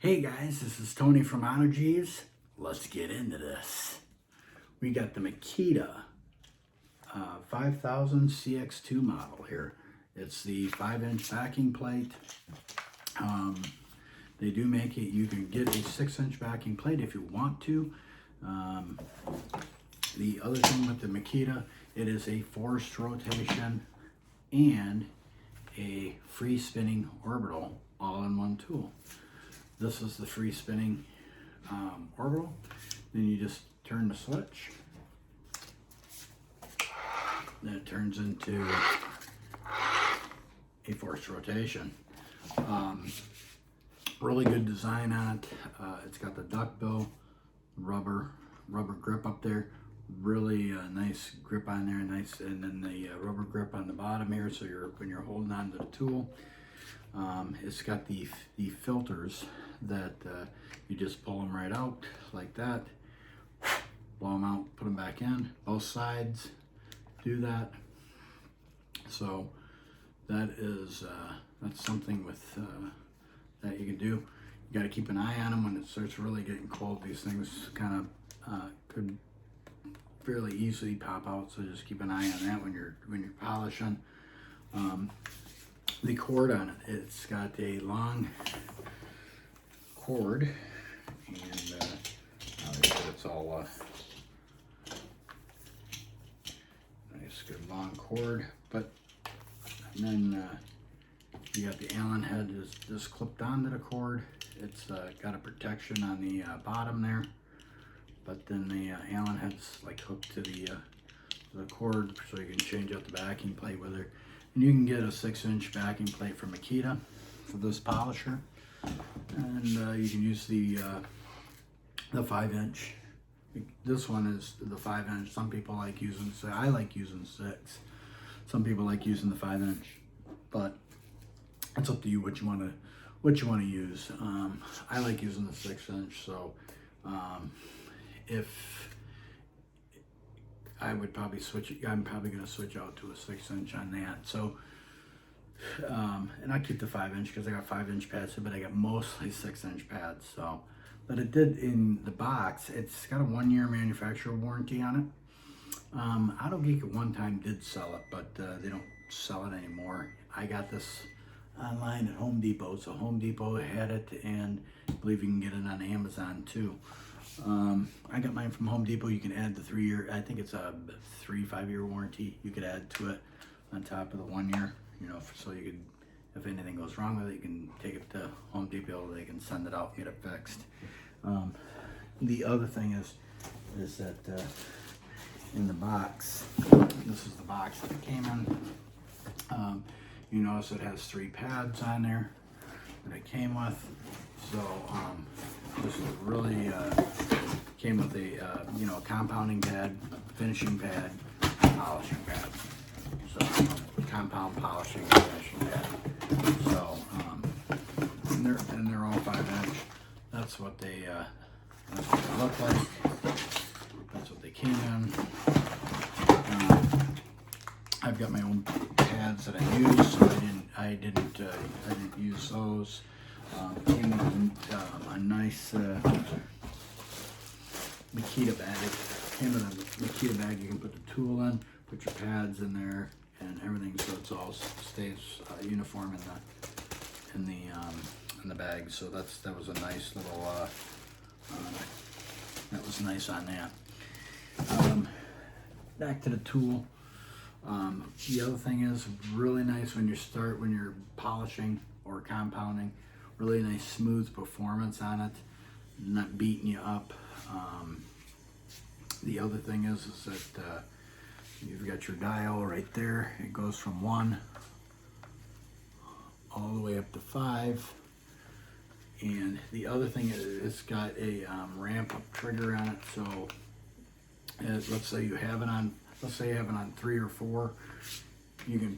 Hey guys, this is Tony from AutoG's. Let's get into this. We got the Makita 5000cx2 model here. It's the 5-inch backing plate. They do make it, you can get a 6-inch backing plate if you want to. The other thing with the Makita, it is a forced rotation and a free spinning orbital all in one tool. This is the free spinning orbital. Then you just turn the switch. Then it turns into a forced rotation. Really good design on it. It's got the duckbill rubber grip up there. Really nice grip on there, nice, and then the rubber grip on the bottom here. So when you're holding on to the tool, it's got the filters that you just pull them right out like that, blow them out, put them back in. Both sides do that. So that is that's something with that you can do. You got to keep an eye on them when it starts really getting cold. These things kind of could fairly easily pop out, so just keep an eye on that when you're polishing. The cord on it, it's got a long cord, and obviously it's all nice, good long cord. But and then you got the Allen head is just clipped onto the cord. It's got a protection on the bottom there, but then the Allen head's like hooked to the cord, so you can change out the backing plate with it. And you can get a 6-inch backing plate from Makita for this polisher, and you can use the 5-inch. This one is the 5-inch. Some people like using, I like using 6. Some people like using the 5-inch, but it's up to you what you want to use. I like using the 6-inch, so if I would probably switch it. I'm probably going to switch out to a 6-inch on that. So, and I keep the 5-inch because I got 5-inch pads, but I got mostly 6-inch pads. So, but it did in the box. It's got a 1-year manufacturer warranty on it. AutoGeek at one time did sell it, but they don't sell it anymore. I got this online at Home Depot. So Home Depot had it, and I believe you can get it on Amazon too. I got mine from Home Depot. You can add the 3-year, I think it's a 5-year warranty you could add to it on top of the 1-year, you know, so you could, if anything goes wrong with it, you can take it to Home Depot, they can send it out and get it fixed. The other thing is that in the box, this is the box that it came in. You notice it has 3 pads on there that it came with. So this is really came with a you know, compounding pad, finishing pad, polishing pad. So compound, polishing, finishing pad. So and they're all 5-inch. That's what they look like. That's what they came in. I've got my own pads that I use, so I didn't use those. Came with a nice Makita bag. Came with a Makita bag. You can put the tool in, put your pads in there, and everything, so it's all stays uniform in the bag. So that was a nice little that was nice on that. Back to the tool. The other thing is really nice when you're polishing or compounding. Really nice smooth performance on it, not beating you up. The other thing is that you've got your dial right there. It goes from 1 all the way up to 5. And the other thing is it's got a ramp up trigger on it. So let's say you have it on, 3 or 4, you can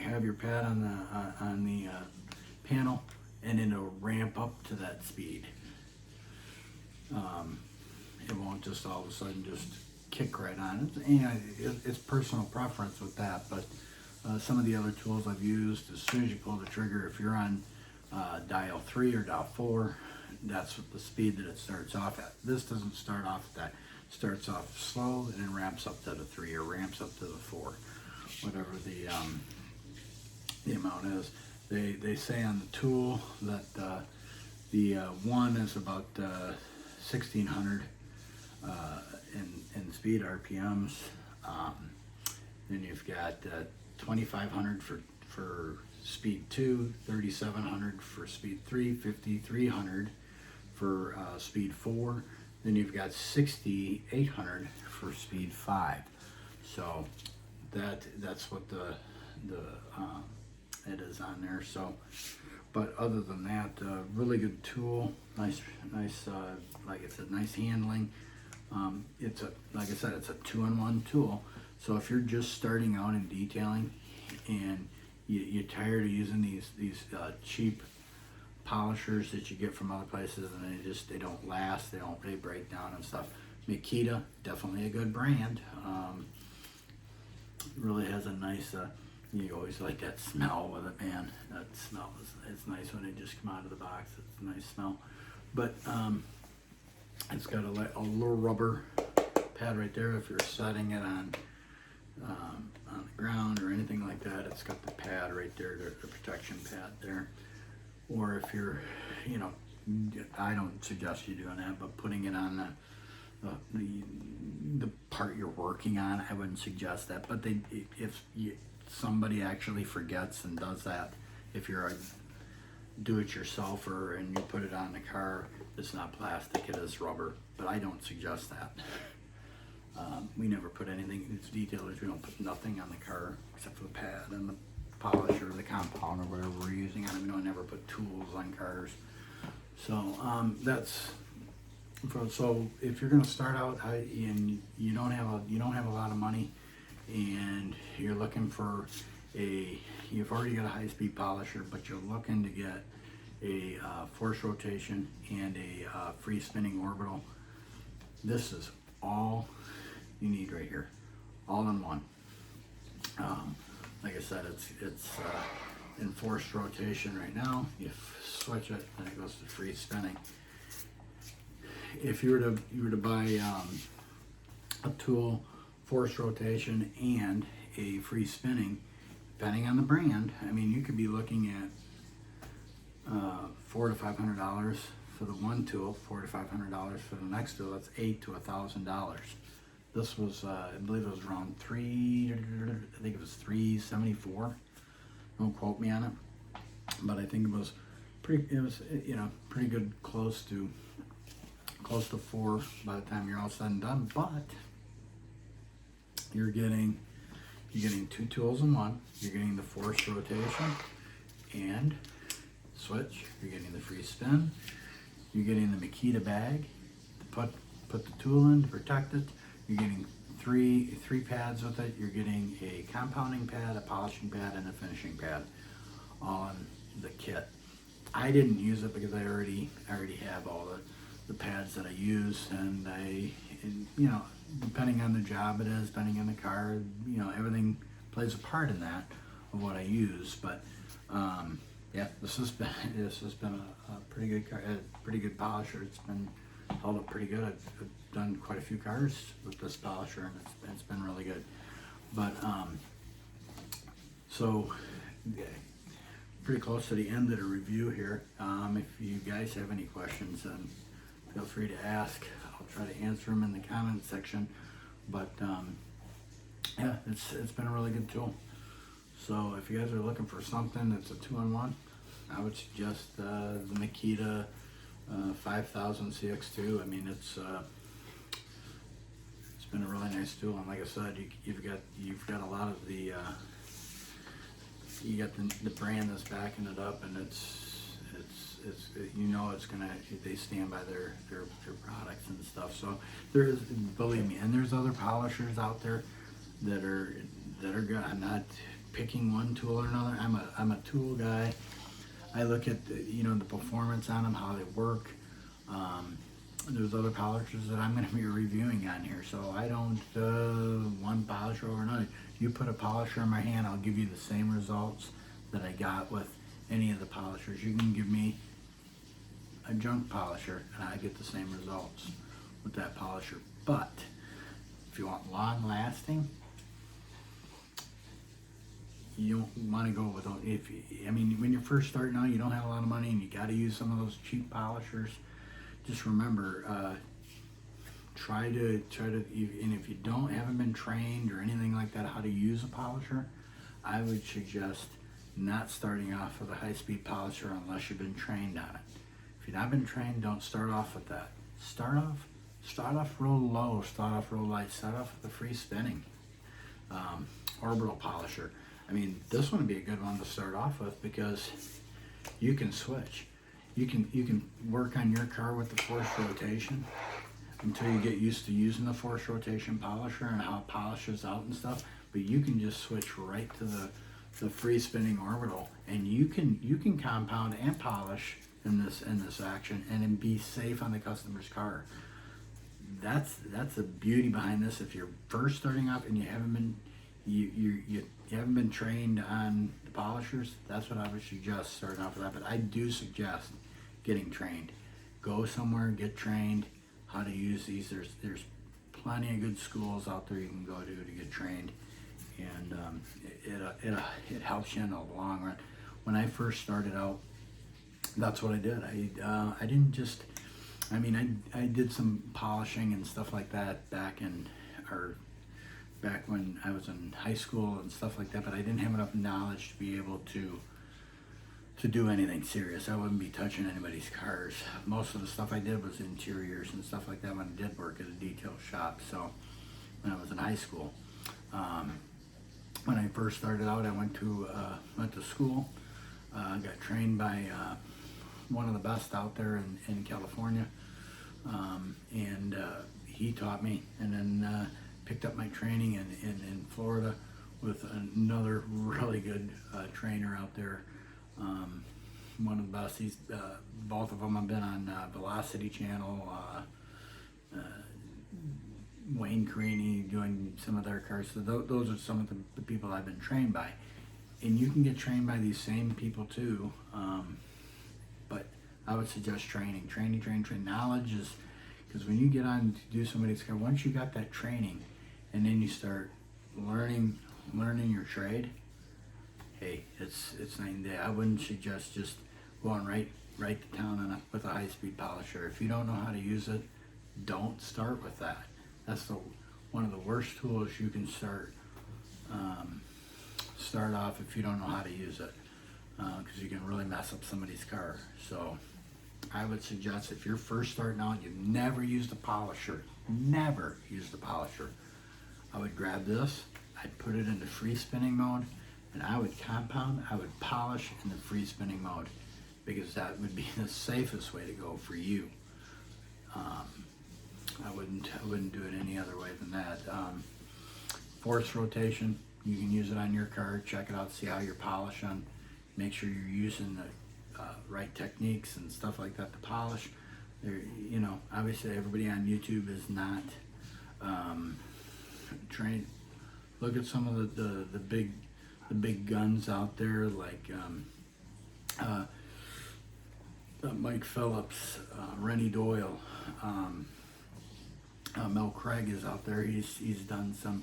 have your pad on the panel, and it'll ramp up to that speed. It won't just all of a sudden just kick right on. It's personal preference with that, but some of the other tools I've used, as soon as you pull the trigger, if you're on dial 3 or dial 4. That's the speed that it starts off at. This doesn't start off at that. It starts off slow and then ramps up to the 3 or ramps up to the 4, whatever the amount is. They say on the tool that the 1 is about 1600 in speed RPMs. Then you've got 2500 for speed 2, 3700 for speed 3, 5300 for speed 4. Then you've got 6800 for speed 5. So that's what the it is on there. So, but other than that, really good tool. Nice, like I said, nice handling. It's like I said, it's a 2-in-1 tool. So if you're just starting out in detailing and you're tired of using these cheap polishers that you get from other places, and they don't last, they break down and stuff. Makita, definitely a good brand. Really has a nice. You always like that smell with it, man. That smell it's nice when they just come out of the box. It's a nice smell. But it's got a little rubber pad right there. If you're setting it on the ground or anything like that, it's got the pad right there, the protection pad there. Or if you're, I don't suggest you doing that, but putting it on the part you're working on, I wouldn't suggest that. But if somebody actually forgets and does that, if you're a do-it-yourselfer and you put it on the car, it's not plastic, it is rubber. But I don't suggest that. We never put anything, as detailers, we don't put nothing on the car except for the pad and the polish or the compound or whatever we're using on it. We don't never put tools on cars. So so if you're going to start out and you don't have a lot of money and you're looking for you've already got a high-speed polisher, but you're looking to get a force rotation and a free spinning orbital, this is all you need right here, all in one. Like I said, it's in forced rotation right now. You switch it and it goes to free spinning. If you were to buy a tool, forced rotation and a free spinning, depending on the brand, I mean, you could be looking at $400 to $500 for the one tool, $400 to $500 for the next tool. That's $800 to $1,000. This was, I believe it was around I think it was $374. Don't quote me on it, but I think it was pretty good, close to $4 by the time you're all said and done. But you're getting two tools in one. You're getting the forced rotation and switch. You're getting the free spin. You're getting the Makita bag to put the tool in to protect it. You're getting three pads with it. You're getting a compounding pad, a polishing pad, and a finishing pad on the kit. I didn't use it because I already have all the pads that I use, and depending on the job it is, depending on the car, everything plays a part in that of what I use. But yeah, this has been a pretty good car, a pretty good polisher. It's been held up pretty good. I've done quite a few cars with this polisher, and it's been really good. But so yeah, pretty close to the end of the review here. If you guys have any questions, then feel free to ask. I'll try to answer them in the comment section. But yeah, it's been a really good tool. So if you guys are looking for something that's a 2-in-1, I would suggest the Makita PO5000cx2. I mean, it's been a really nice tool, and like I said, you've got a lot of the you got the brand that's backing it up, and it's gonna, they stand by their products and stuff. So there is, believe me, and there's other polishers out there that are good. I'm not picking one tool or another. I'm a tool guy. I look at the performance on them, how they work. There's other polishers that I'm going to be reviewing on here, so I don't one polisher over another. You put a polisher in my hand, I'll give you the same results that I got with any of the polishers. You can give me a junk polisher and I get the same results with that polisher. But if you want long lasting, you don't want to go with, I mean, when you're first starting out, you don't have a lot of money and you got to use some of those cheap polishers. Just remember, try to, and if you haven't been trained or anything like that how to use a polisher, I would suggest not starting off with a high-speed polisher unless you've been trained on it. If you've not been trained, don't start off with that. Start off real low, start off real light, start off with the free spinning orbital polisher. I mean, this one would be a good one to start off with because you can switch. You can work on your car with the forced rotation until you get used to using the forced rotation polisher and how it polishes out and stuff. But you can just switch right to the free spinning orbital, and you can compound and polish in this action and then be safe on the customer's car. That's the beauty behind this. If you're first starting off and you haven't been trained on the polishers, that's what I would suggest starting off with that. But I do suggest getting trained. Go somewhere, get trained how to use these. There's plenty of good schools out there you can go to get trained, and it helps you in the long run. When I first started out, that's what I did. I didn't just, I mean, I did some polishing and stuff like that back when I was in high school and stuff like that, but I didn't have enough knowledge to be able to do anything serious. I wouldn't be touching anybody's cars. Most of the stuff I did was interiors and stuff like that when I did work at a detail shop. So when I was in high school, when I first started out, I went to school, got trained by one of the best out there in California, and he taught me, and then picked up my training in Florida with another really good trainer out there. One of the best. Both of them have been on Velocity Channel. Wayne Carini doing some of their cars. So those are some of the people I've been trained by. And you can get trained by these same people too. But I would suggest training. Knowledge is, because when you get on to do somebody's car, once you got that training, and then you start learning your trade, hey, it's night and day. I wouldn't suggest just going right to town with a high-speed polisher. If you don't know how to use it, don't start with that. That's one of the worst tools you can start off if you don't know how to use it, because you can really mess up somebody's car. So I would suggest, if you're first starting out, you've never used a polisher, I would grab this, I'd put it into free spinning mode, and I would compound, I would polish in the free spinning mode, because that would be the safest way to go for you. I wouldn't do it any other way than that. Force rotation, you can use it on your car, check it out, see how you're polishing, make sure you're using the right techniques and stuff like that to polish. Obviously everybody on YouTube is not trained. Look at some of the big guns out there, like Mike Phillips, Rennie Doyle, Mel Craig is out there. He's done some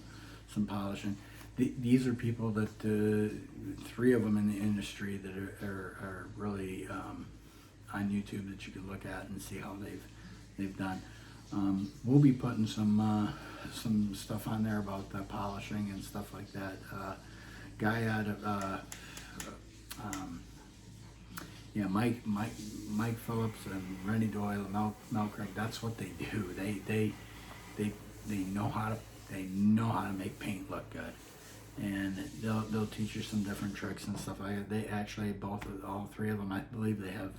polishing. These are people that three of them in the industry that are really on YouTube that you can look at and see how they've done. We'll be putting some stuff on there about polishing and stuff like that. Guy out of Mike Phillips and Rennie Doyle and Mel Craig. That's what they do. They know how to make paint look good, and they'll teach you some different tricks and stuff like that. They actually all three of them, I believe, they have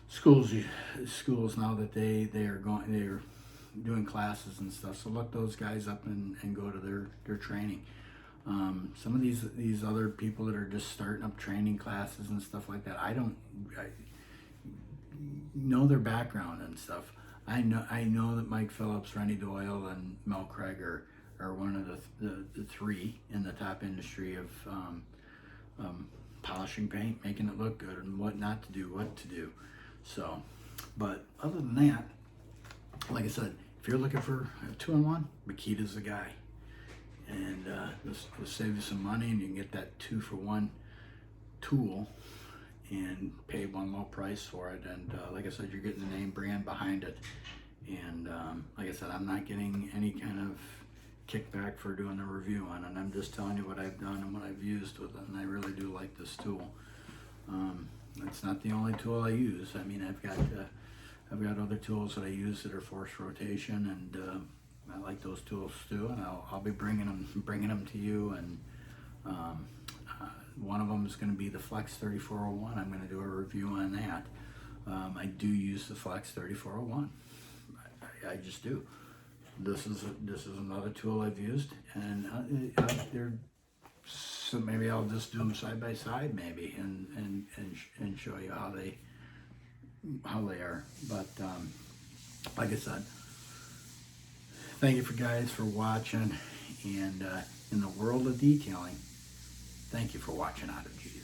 schools now that they're doing classes and stuff. So look those guys up and go to their training. Some of these other people that are just starting up training classes and stuff like that, I know their background and stuff. I know that Mike Phillips, Rennie Doyle, and Mel Craig are one of the three in the top industry of polishing paint, making it look good, and what not to do, what to do. So, but other than that, like I said, if you're looking for a 2-in-1, Makita's the guy. And this will save you some money, and you can get that 2-for-1 tool and pay one low price for it. And like I said, you're getting the name brand behind it. And like I said, I'm not getting any kind of kickback for doing the review on it. I'm just telling you what I've done and what I've used with it, and I really do like this tool. It's not the only tool I use. I mean, I've got other tools that I use that are forced rotation, and I like those tools too. And I'll be bringing them to you. And one of them is going to be the Flex 3401. I'm going to do a review on that. I do use the Flex 3401. I just do. This is another tool I've used, and so maybe I'll just do them side by side, maybe, and show you how they are. But like I said, thank you guys for watching, and in the world of detailing, thank you for watching Out of Jesus.